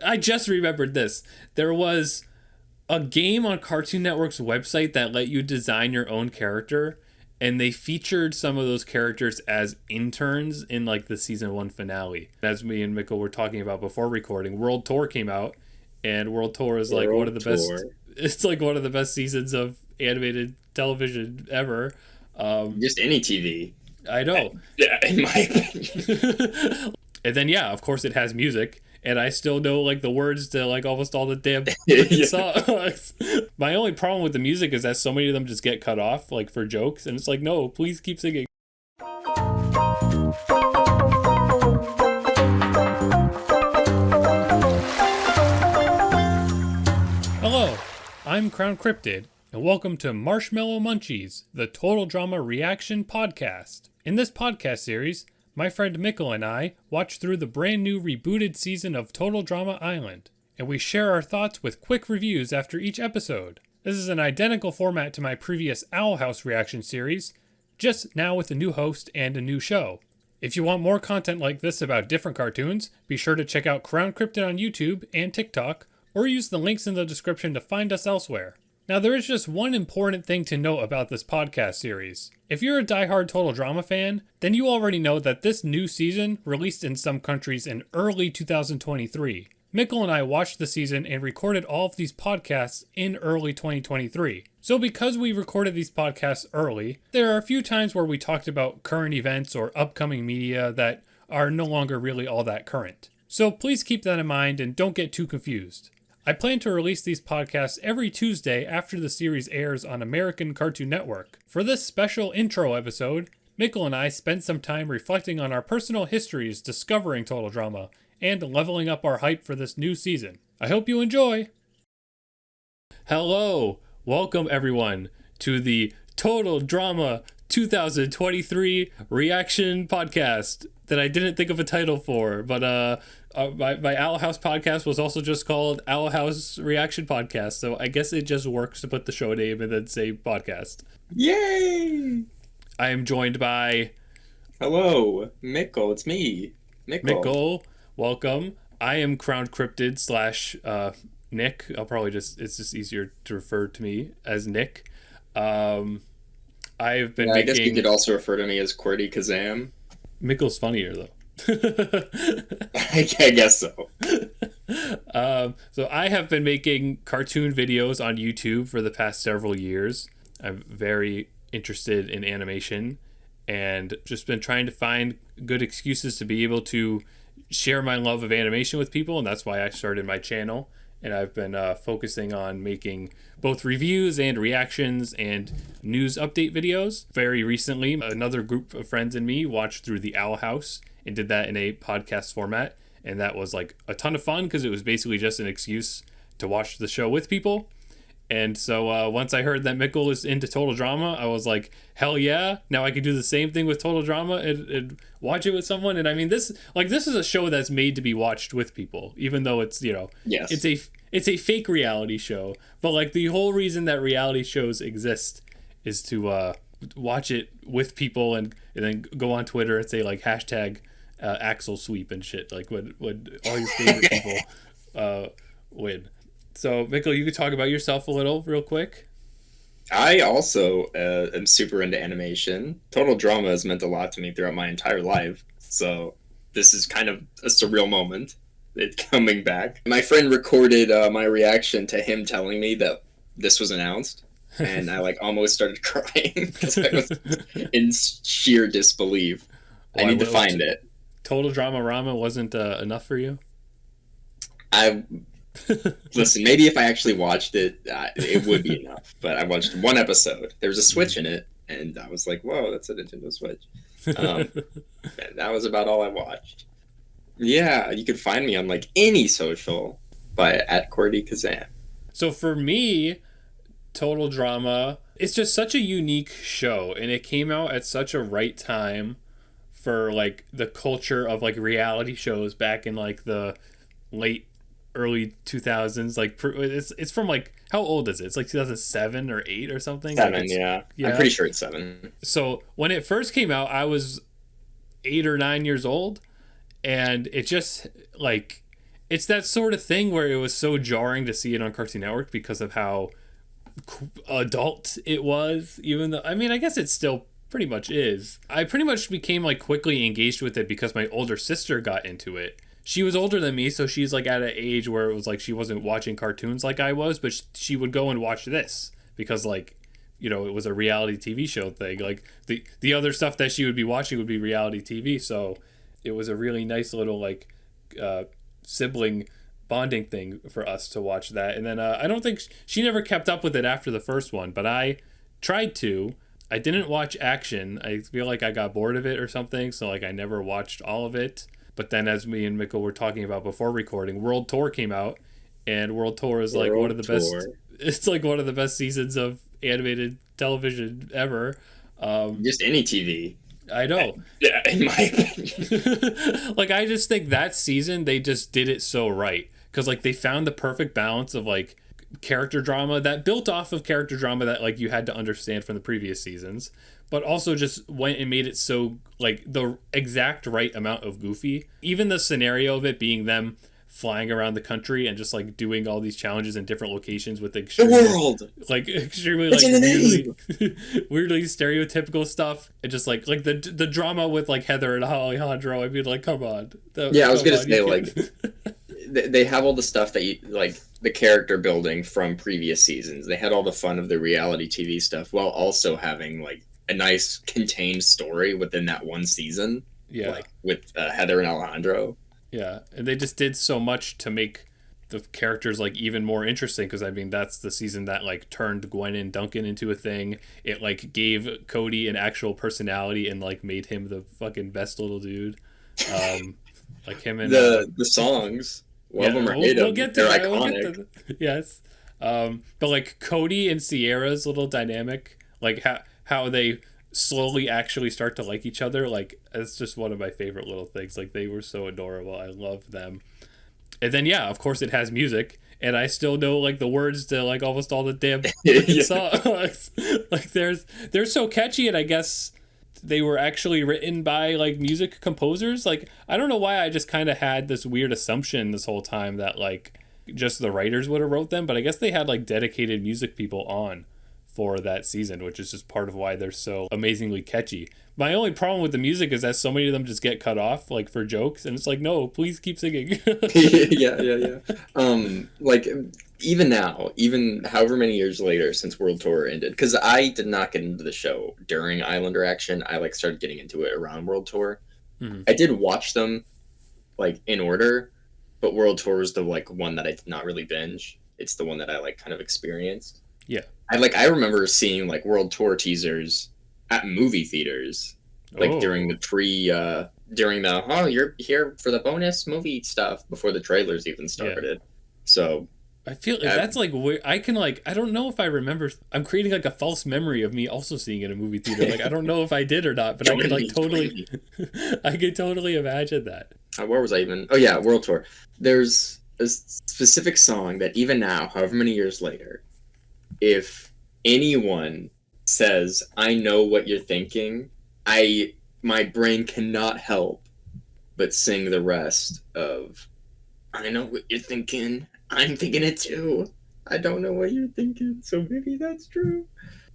I just remembered this. There was a game on Cartoon Network's website that let you design your own character, and they featured some of those characters as interns in like the season 1 finale. As me and Mikkel were talking about before recording, World Tour came out, and World Tour is like one of the best. It's like one of the best seasons of animated television ever. Just any TV. I know. Yeah, in my opinion. And then of course it has music, and I still know like the words to like almost all the damn songs. My only problem with the music is that so many of them just get cut off like for jokes, and it's like, no, please keep singing. Hello, I'm Crown Cryptid, and welcome to Marshmallow Munchies, the Total Drama Reaction Podcast. In this podcast series, my friend Mikkel and I watch through the brand new rebooted season of Total Drama Island, and we share our thoughts with quick reviews after each episode. This is an identical format to my previous Owl House reaction series, just now with a new host and a new show. If you want more content like this about different cartoons, be sure to check out Crown Cryptid on YouTube and TikTok, or use the links in the description to find us elsewhere. Now, there is just one important thing to note about this podcast series. If you're a diehard Total Drama fan, then you already know that this new season released in some countries in early 2023. Mikkel and I watched the season and recorded all of these podcasts in early 2023. So because we recorded these podcasts early, there are a few times where we talked about current events or upcoming media that are no longer really all that current. So please keep that in mind and don't get too confused. I plan to release these podcasts every Tuesday after the series airs on American Cartoon Network. For this special intro episode, Mikkel and I spent some time reflecting on our personal histories discovering Total Drama and leveling up our hype for this new season. I hope you enjoy! Hello! Welcome everyone to the Total Drama 2023 Reaction Podcast that I didn't think of a title for, but my Owl House podcast was also just called Owl House Reaction Podcast, so I guess it just works to put the show name and then say podcast. Yay! I am joined by... Hello, Mikkel, it's me. Mikkel, welcome. I am Crown Cryptid / Nick. It's just easier to refer to me as Nick. I guess you could also refer to me as QwertyKazam. Mikkel's funnier though. I guess so. So I have been making cartoon videos on YouTube for the past several years. I'm very interested in animation and just been trying to find good excuses to be able to share my love of animation with people, and that's why I started my channel. And I've been focusing on making both reviews and reactions and news update videos. Very recently, another group of friends and me watched through the Owl House and did that in a podcast format. And that was like a ton of fun because it was basically just an excuse to watch the show with people. And so once I heard that Mikkel is into Total Drama, I was like, hell yeah, now I could do the same thing with Total Drama and watch it with someone. And I mean, this is a show that's made to be watched with people, even though it's, yes, it's a fake reality show. But like the whole reason that reality shows exist is to watch it with people and then go on Twitter and say like hashtag Axel sweep and shit, like when all your favorite people win. So, Mikkel, you could talk about yourself a little real quick. I also am super into animation. Total Drama has meant a lot to me throughout my entire life. So this is kind of a surreal moment. It's coming back. My friend recorded my reaction to him telling me that this was announced. And I almost started crying because I was in sheer disbelief. I need to find it. Total Drama Rama wasn't enough for you? Listen, maybe if I actually watched it, it would be enough. But I watched one episode. There was a Switch in it, and I was like, whoa, that's a Nintendo Switch. And that was about all I watched. Yeah, you can find me on any social by @QwertyKazam. So for me, Total Drama, it's just such a unique show, and it came out at such a right time for the culture of reality shows back in the early 2000s. It's from how old is it? It's 2007 or 8 or something. 7, yeah. I'm pretty sure it's 7. So when it first came out, I was 8 or 9 years old, and it just it's that sort of thing where it was so jarring to see it on Cartoon Network because of how adult it was, even though, I mean, I guess it still pretty much is. I pretty much became like quickly engaged with it because my older sister got into it. She was older than me, so she's like at an age where it was like she wasn't watching cartoons like I was, but she would go and watch this because, like, you know, it was a reality TV show thing. Like the other stuff that she would be watching would be reality TV, so it was a really nice little like sibling bonding thing for us to watch that. And then I don't think she never kept up with it after the first one, but I tried to. I didn't watch Action. I feel like I got bored of it or something, so like I never watched all of it. But then, as me and Mikkel were talking about before recording, World Tour came out, and World Tour is like one of the best. It's like one of the best seasons of animated television ever. Just any TV. I know. Yeah, in my opinion. Like, I just think that season they just did it so right, because like they found the perfect balance of like character drama that built off of character drama that like you had to understand from the previous seasons, but also just went and made it so like the exact right amount of goofy. Even the scenario of it being them flying around the country and just like doing all these challenges in different locations with extremely, the world, like extremely like weirdly stereotypical stuff, and just like the drama with like Heather and Alejandro. I mean, like, come on. I was gonna say like they have all the stuff that you like, the character building from previous seasons. They had all the fun of the reality TV stuff while also having like a nice contained story within that one season. Yeah, like with Heather and Alejandro. Yeah, and they just did so much to make the characters like even more interesting, because I mean that's the season that like turned Gwen and Duncan into a thing. It like gave Cody an actual personality and like made him the fucking best little dude. Like him and the songs. Love them or hate them. They're iconic. Yes. But like Cody and Sierra's little dynamic, like how they slowly actually start to like each other, like it's just one of my favorite little things. Like they were so adorable. I love them. And then yeah, of course it has music, and I still know like the words to like almost all the damn songs. Like they're so catchy, and I guess they were actually written by like music composers. Like I don't know why I just kind of had this weird assumption this whole time that like just the writers would have wrote them, but I guess they had like dedicated music people on for that season, which is just part of why they're so amazingly catchy. My only problem with the music is that so many of them just get cut off like for jokes, and it's like, no, please keep singing. yeah. Like even now, even however many years later since World Tour ended, because I did not get into the show during Islander Action. I like started getting into it around World Tour. Mm-hmm. I did watch them like in order, but World Tour was the like one that I did not really binge. It's the one that I like kind of experienced. Yeah. I remember seeing like World Tour teasers at movie theaters, like during the you're here for the bonus movie stuff before the trailers even started. Yeah. So I feel like that's like weird. I don't know if I remember. I'm creating like a false memory of me also seeing it in a movie theater. Like I don't know if I did or not, but I could like totally, I could totally imagine that. Where was I even? Oh yeah, World Tour. There's a specific song that even now, however many years later, if anyone says, "I know what you're thinking," my brain cannot help but sing the rest of "I know what you're thinking. I'm thinking it too. I don't know what you're thinking, so maybe that's true."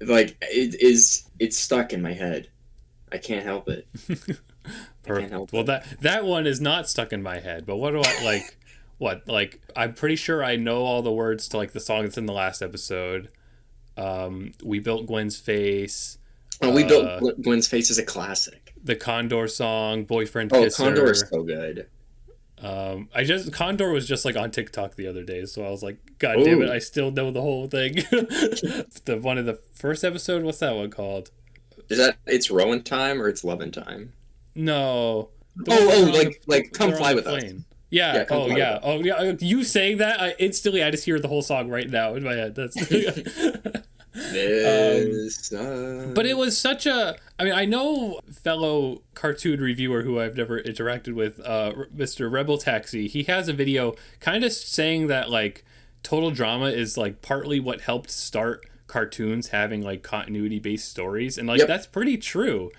Like it's stuck in my head. I can't help it. Well, that one is not stuck in my head. But what do I like? What, like, I'm pretty sure I know all the words to like the song that's in the last episode. We Built Gwen's Face. We Built Gwen's Face is a classic. The Condor song, Boyfriend Kisser. Condor is so good. Condor was just like on TikTok the other day, so I was like, God damn it, I still know the whole thing. The one in the first episode, what's that one called? Is that It's Rowan Time or It's Lovin' Time? No. Like Come Fly With Us. Yeah. Yeah. You saying that, I just hear the whole song right now in my head. That's. But it was such a. I mean, I know fellow cartoon reviewer who I've never interacted with, Mr. Rebel Taxi. He has a video kind of saying that like Total Drama is like partly what helped start cartoons having like continuity based stories, and like that's pretty true.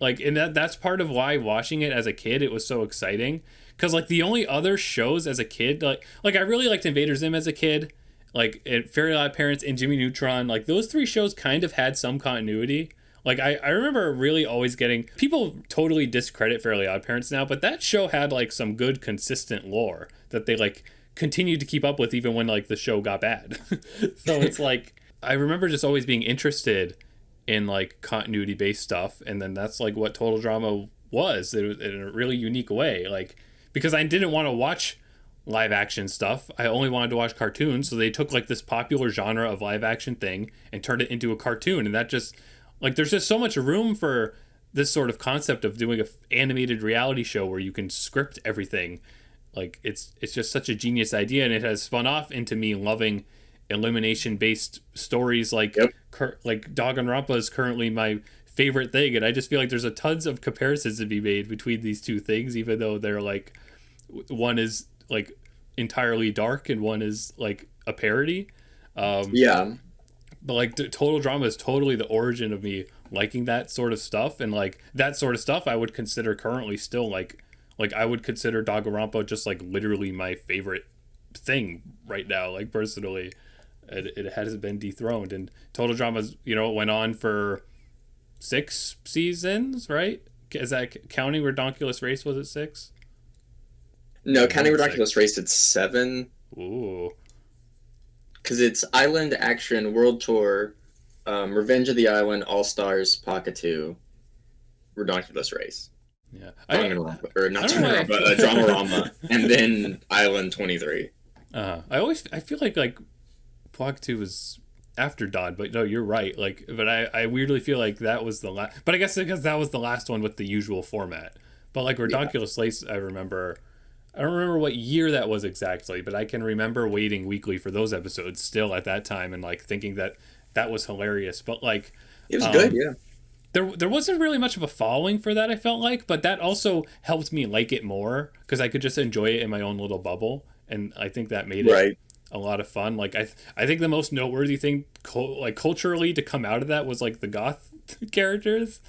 Like, and that's part of why watching it as a kid it was so exciting. Because like the only other shows as a kid, like I really liked Invader Zim as a kid, like Fairly Odd Parents and Jimmy Neutron. Like those three shows kind of had some continuity. Like I remember really always getting people totally discredit Fairly Odd Parents now, but that show had like some good consistent lore that they like continued to keep up with even when like the show got bad. So it's like I remember just always being interested in like continuity based stuff, and then that's like what Total Drama was. It was in a really unique way, like because I didn't want to watch live action stuff. I only wanted to watch cartoons, so they took like this popular genre of live action thing and turned it into a cartoon, and that just like there's just so much room for this sort of concept of doing a animated reality show where you can script everything. Like it's just such a genius idea, and it has spun off into me loving elimination based stories like like Danganronpa is currently my favorite thing, and I just feel like there's a tons of comparisons to be made between these two things, even though they're like one is like entirely dark and one is like a parody. Yeah. But like Total Drama is totally the origin of me liking that sort of stuff, and like that sort of stuff I would consider currently still like I would consider Danganronpa just like literally my favorite thing right now, like personally. It hasn't been dethroned, and Total Drama's, you know, went on for 6 seasons, right? Is that counting Redonkulous Race? Was it 6? No, counting Redonkulous Race, it's 7. Ooh. Because it's Island, Action, World Tour, Revenge of the Island, All Stars, Pocket 2, Redonkulous Race. Yeah. Dramarama, and then Island 23. I feel like Pocket 2 was after Dawn, but no, you're right. Like, but I weirdly feel like that was the last. But I guess because that was the last one with the usual format. But like Redonkulous Lace, I don't remember what year that was exactly, but I can remember waiting weekly for those episodes still at that time and like thinking that was hilarious. But like, it was good, yeah. There wasn't really much of a following for that, I felt like, but that also helped me like it more because I could just enjoy it in my own little bubble, and I think that made it a lot of fun. Like I think the most noteworthy thing like culturally to come out of that was like the goth characters,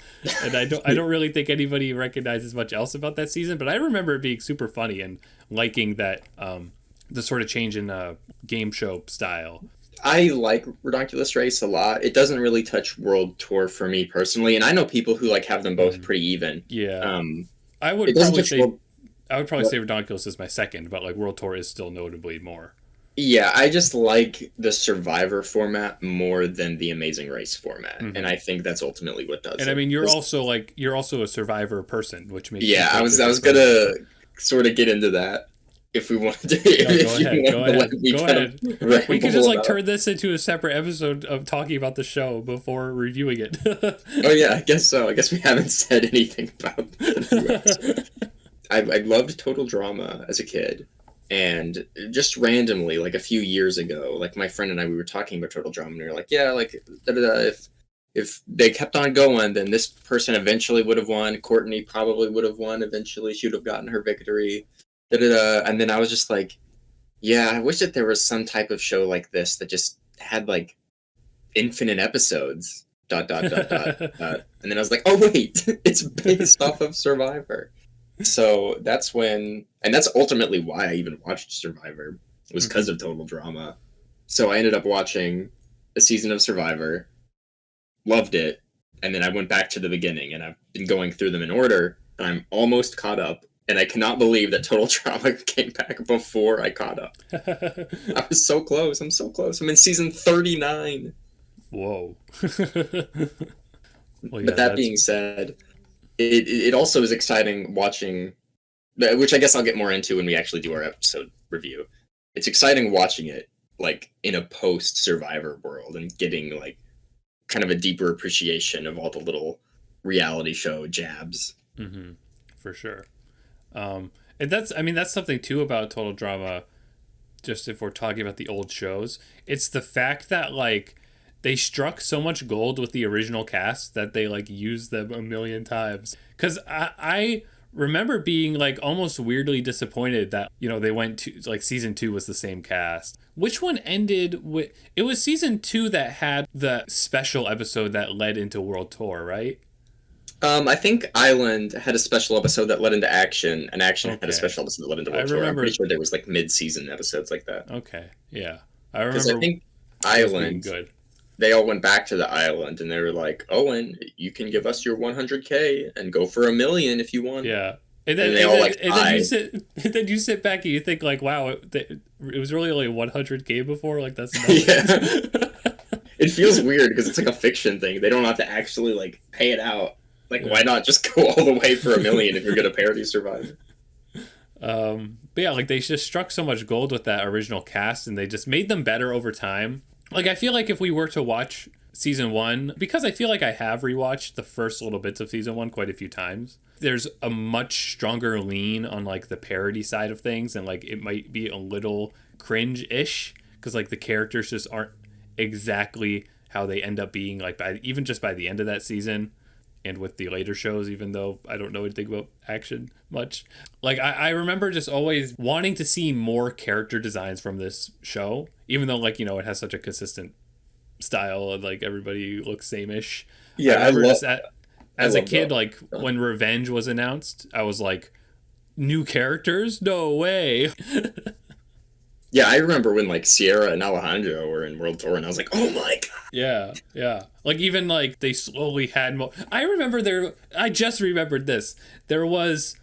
and I don't really think anybody recognizes much else about that season, but I remember it being super funny and liking that the sort of change in game show style. I like Redonkulous Race a lot. It doesn't really touch World Tour for me personally, and I know people who like have them both pretty even. Yeah. I would probably say Redonkulous is my second, but like World Tour is still notably more. Yeah, I just like the Survivor format more than the Amazing Race format, and I think that's ultimately what does it. And I mean, you're also a Survivor person, which makes I was gonna sort of get into that if we wanted to. Go ahead. We could just like turn this into a separate episode of talking about the show before reviewing it. Oh yeah, I guess so. I guess we haven't said anything about the US. I loved Total Drama as a kid. And just randomly, like a few years ago, like my friend and I, we were talking about Total Drama, and we were like, yeah, like if they kept on going, then this person eventually would have won. Courtney probably would have won eventually. She would have gotten her victory. And then I was just like, yeah, I wish that there was some type of show like this that just had like infinite episodes. ... And then I was like, oh wait, it's based off of Survivor. So that's when, and that's ultimately why I even watched Survivor, was because of Total Drama. So I ended up watching a season of Survivor, loved it, and then I went back to the beginning, and I've been going through them in order, and I'm almost caught up, and I cannot believe that Total Drama came back before I caught up. I was so close, I'm so close. I'm in season 39. Whoa. But that being said, it also is exciting watching, which I guess I'll get more into when we actually do our episode review. It's exciting watching it like in a post-Survivor world and getting like kind of a deeper appreciation of all the little reality show jabs. For sure. And that's something too about Total Drama, just if we're talking about the old shows, it's the fact that like they struck so much gold with the original cast that they like used them a million times. Because I remember being like almost weirdly disappointed that, you know, they went to like season 2 was the same cast. Which one ended with, it was season 2 that had the special episode that led into World Tour, right? I think Island had a special episode that led into Action, and Action had a Okay. special episode that led into I World Tour. I'm remember. pretty sure there was like mid-season episodes like that. Okay, yeah. I Because I remember think those being Island, good. they all went back to the island, and they were like, Owen, you can give us your 100K and go for $1 million if you want. Yeah. And they all like And then died. and then you sit back and you think like, wow, it was really only 100K before. Like that's Yeah. nothing. It feels weird because it's like a fiction thing. They don't have to actually like pay it out. Like, why not just go all the way for $1 million if you're gonna parody Survivor? But yeah, like they just struck so much gold with that original cast, and they just made them better over time. Like I feel like if we were to watch season 1, because I feel like I have rewatched the first little bits of season 1 quite a few times, there's a much stronger lean on like the parody side of things, and like it might be a little cringe-ish because like the characters just aren't exactly how they end up being like even just by the end of that season. And with the later shows, even though I don't know anything about Action much. Like, I remember just always wanting to see more character designs from this show, even though, like, it has such a consistent style and, like, everybody looks same-ish. Yeah, I remember just as a love kid, that. like, when Revenge was announced, I was like, new characters? No way. Yeah, I remember when like Sierra and Alejandro were in World Tour, and I was like, oh my god. Yeah, yeah. Like even like they slowly had more. I just remembered this. There was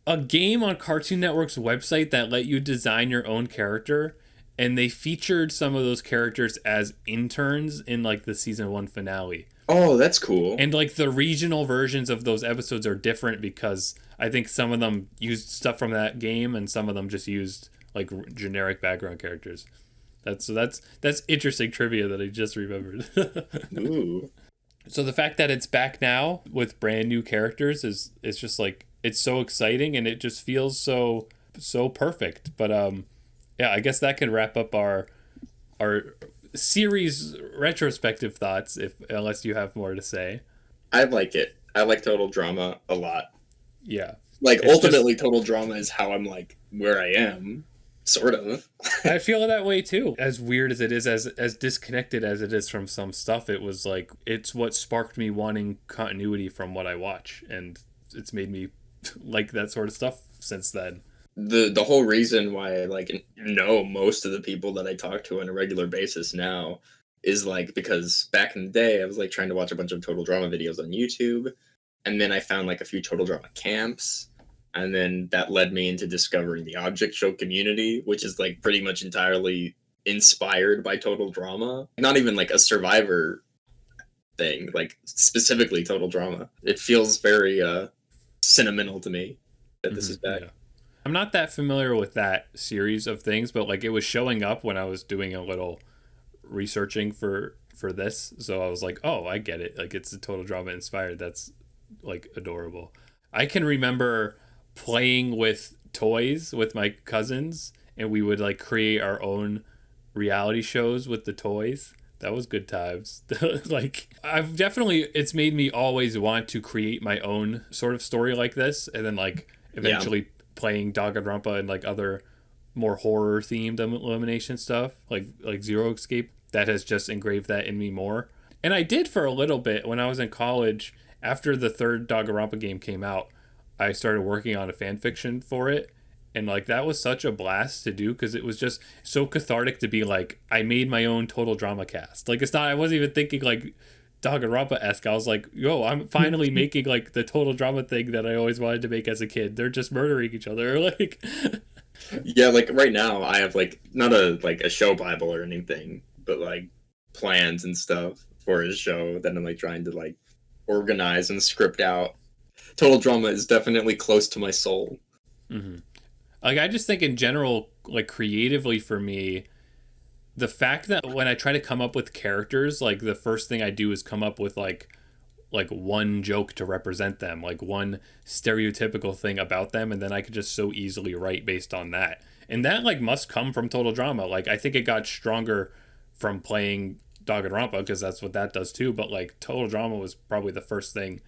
a game on Cartoon Network's website that let you design your own character, and they featured some of those characters as interns in like the season 1 finale. Oh, that's cool. And like the regional versions of those episodes are different because I think some of them used stuff from that game and some of them just used like generic background characters. That's interesting trivia that I just remembered. Ooh. So the fact that it's back now with brand new characters is just like it's so exciting and it just feels so perfect. But yeah, I guess that can wrap up our series retrospective thoughts unless you have more to say. I like it. I like Total Drama a lot. Yeah. Like It's ultimately Total Drama is how I'm like where I am. Sort of. I feel that way too. As weird as it is, as disconnected as it is from some stuff, it was like it's what sparked me wanting continuity from what I watch, and it's made me like that sort of stuff since then. The whole reason why I like know most of the people that I talk to on a regular basis now is like because back in the day I was like trying to watch a bunch of Total Drama videos on YouTube, and then I found like a few Total Drama camps. And then that led me into discovering the object show community, which is like pretty much entirely inspired by Total Drama. Not even like a Survivor thing, like specifically Total Drama. It feels very sentimental to me that this is back. Yeah. I'm not that familiar with that series of things, but like it was showing up when I was doing a little researching for this. So I was like, oh, I get it. Like it's a Total Drama inspired. That's like adorable. I can remember playing with toys with my cousins, and we would like create our own reality shows with the toys. That was good times. Like it's made me always want to create my own sort of story like this, and then like eventually playing Danganronpa and like other more horror themed elimination stuff like Zero Escape. That has just engraved that in me more. And I did for a little bit when I was in college. After the third Danganronpa game came out, I started working on a fan fiction for it, and like that was such a blast to do because it was just so cathartic to be like I made my own Total Drama cast. Like I wasn't even thinking like Danganronpa-esque. I was like, yo, I'm finally making like the Total Drama thing that I always wanted to make as a kid. They're just murdering each other. Like Yeah, like right now I have like not a show bible or anything, but like plans and stuff for a show that I'm like trying to like organize and script out. Total Drama is definitely close to my soul. Mm-hmm. Like I just think in general, like creatively for me, the fact that when I try to come up with characters, like the first thing I do is come up with like one joke to represent them, like one stereotypical thing about them, and then I could just so easily write based on that. And that like must come from Total Drama. Like I think it got stronger from playing Danganronpa because that's what that does too. But like Total Drama was probably the first thing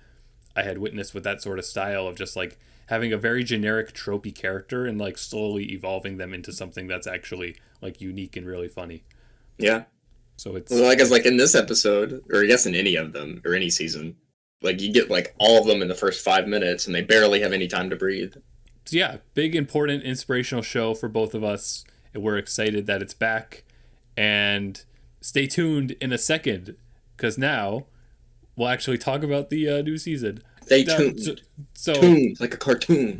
I had witnessed with that sort of style of just like having a very generic tropey character and like slowly evolving them into something that's actually like unique and really funny. Yeah. So it's well, I guess like in this episode, or I guess in any of them, or any season, Like, you get, like, all of them in the first 5 minutes, and they barely have any time to breathe. So yeah, big, important, inspirational show for both of us. And we're excited that it's back. And stay tuned in a second, because now we'll actually talk about the new season. Stay tuned. So, Tuned, like a cartoon.